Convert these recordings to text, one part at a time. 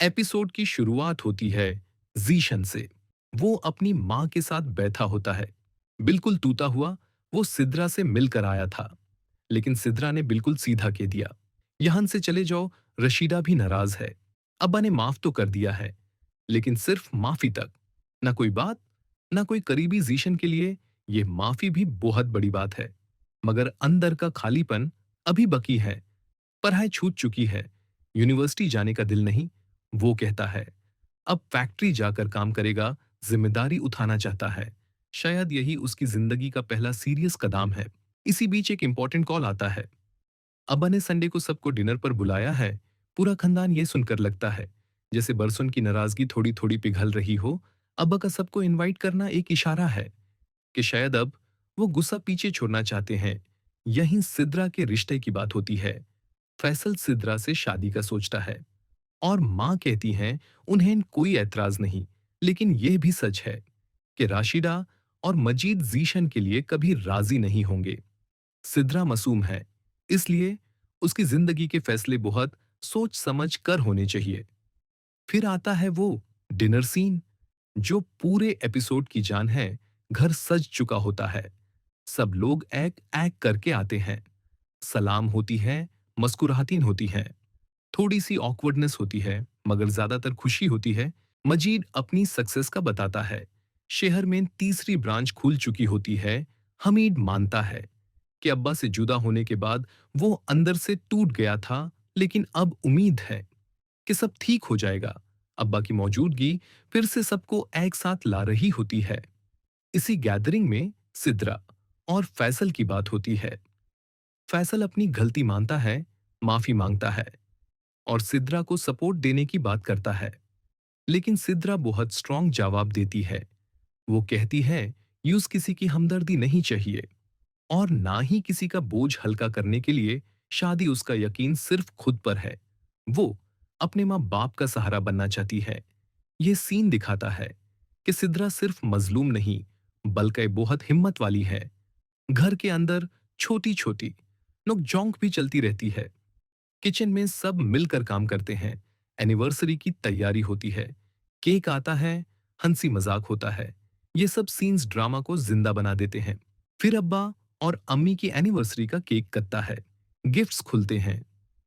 Episode की शुरुआत होती है जीशन से। वो अपनी माँ के साथ बैठा होता है, बिल्कुल टूटा हुआ। वो सिद्रा से मिलकर आया था, लेकिन सिद्रा ने बिल्कुल सीधा कह दिया, यहाँ से चले जाओ। रशीदा भी नाराज है। अब्बा ने माफ तो कर दिया है, लेकिन सिर्फ माफी तक। ना कोई बात, ना कोई करीबी जीशन के लिए ये माफी भी बहुत बड़ी बात है। मगर अंदर का खालीपन अभी बाकी है। पढ़ाई छूट चुकी है, यूनिवर्सिटी जाने का दिल नहीं। वो कहता है अब फैक्ट्री जाकर काम करेगा, जिम्मेदारी उठाना चाहता है। शायद यही उसकी जिंदगी का पहला सीरियस कदम है। इसी बीच एक इंपॉर्टेंट कॉल आता है। अब्बा ने संडे को सबको डिनर पर बुलाया है। पूरा खानदान ये सुनकर लगता है जैसे बरसों की नाराजगी थोड़ी थोड़ी पिघल रही हो। अब्बा का सबको इनवाइट करना एक इशारा है कि शायद अब वो गुस्सा पीछे छोड़ना चाहते हैं। यहीं सिद्रा के रिश्ते की बात होती है। फैसल सिद्रा से शादी का सोचता है और मां कहती हैं उन्हें कोई ऐतराज नहीं। लेकिन यह भी सच है कि राशिदा और मजीद जीशन के लिए कभी राजी नहीं होंगे। सिद्रा मासूम है, इसलिए उसकी जिंदगी के फैसले बहुत सोच समझ कर होने चाहिए। फिर आता है वो डिनर सीन, जो पूरे एपिसोड की जान है। घर सज चुका होता है, सब लोग एक एक करके आते हैं। सलाम होती है, मुस्कुराहटीन होती है, थोड़ी सी ऑकवर्डनेस होती है, मगर ज्यादातर खुशी होती है। मजीद अपनी सक्सेस का बताता है। शहर में तीसरी ब्रांच खुल चुकी होती है। हमीद मानता है कि अब्बा से जुदा होने के बाद वो अंदर से टूट गया था, लेकिन अब उम्मीद है कि सब ठीक हो जाएगा। अब्बा की मौजूदगी फिर से सबको एक साथ ला रही होती है। इसी गैदरिंग में सिद्रा और फैसल की बात होती है। फैसल अपनी गलती मानता है, माफी मांगता है और सिद्रा को सपोर्ट देने की बात करता है। लेकिन सिद्रा बहुत स्ट्रांग जवाब देती है। वो कहती है यूज किसी की हमदर्दी नहीं चाहिए और ना ही किसी का बोझ हल्का करने के लिए। शादी उसका यकीन सिर्फ खुद पर है। वो अपने माँ बाप का सहारा बनना चाहती है। ये सीन दिखाता है कि सिद्रा सिर्फ मजलूम नहीं, बल्कि बहुत हिम्मत वाली है। घर के अंदर छोटी छोटी नोकझोंक भी चलती रहती है। किचन में सब मिलकर काम करते हैं। एनिवर्सरी की तैयारी होती है, केक आता है, हंसी मजाक होता है। ये सब सीन्स ड्रामा को जिंदा बना देते हैं। फिर अब्बा और अम्मी की एनिवर्सरी का केक कटता है, गिफ्ट्स खुलते हैं,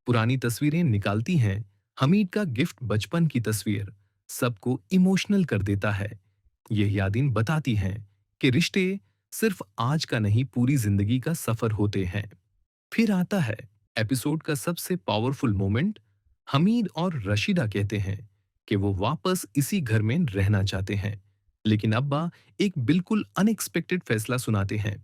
पुरानी तस्वीरें निकालती हैं। हमीद का गिफ्ट बचपन की तस्वीर सबको इमोशनल कर देता है। ये यादें बताती हैं कि रिश्ते सिर्फ आज का नहीं, पूरी जिंदगी का सफर होते हैं। फिर आता है एपिसोड का सबसे पावरफुल मोमेंट। हमीद और रशीदा कहते हैं कि वो वापस इसी घर में रहना चाहते हैं, लेकिन अब्बा एक बिल्कुल अनएक्सपेक्टेड फैसला सुनाते हैं।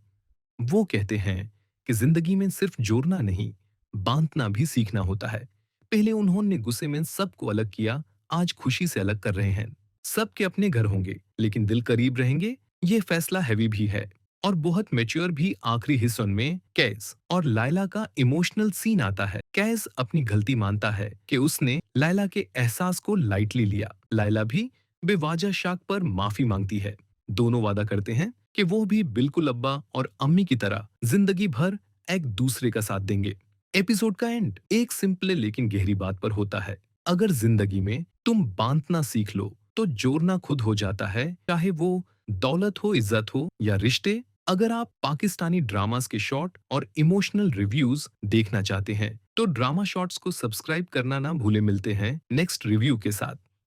वो कहते हैं कि जिंदगी में सिर्फ जोड़ना नहीं, बांटना भी सीखना होता है। पहले उन्होंने गुस्से में सबको अलग किया, आज खुशी से अलग कर रहे हैं। सबके अपने घर होंगे, लेकिन दिल करीब रहेंगे। ये फैसला हैवी भी है और बहुत मैच्योर भी। आखिरी हिस्सों में कैस और लायला का इमोशनल सीन आता है। कैस अपनी गलती मानता है कि उसने लायला के एहसास को लाइटली लिया। लायला भी बेवाजह शक पर माफी मांगती है। दोनों वादा करते हैं कि वो भी बिल्कुल अब्बा और अम्मी की तरह जिंदगी भर एक दूसरे का साथ देंगे। एपिसोड का एंड एक सिंपल लेकिन गहरी बात पर होता है। अगर जिंदगी में तुम बांटना सीख लो तो जोड़ना खुद हो जाता है, चाहे वो दौलत हो, इज्जत हो या रिश्ते। अगर आप पाकिस्तानी ड्रामास के शॉर्ट और इमोशनल रिव्यूज देखना चाहते हैं तो ड्रामा शॉर्ट्स को सब्सक्राइब करना ना भूले। मिलते हैं नेक्स्ट रिव्यू के साथ।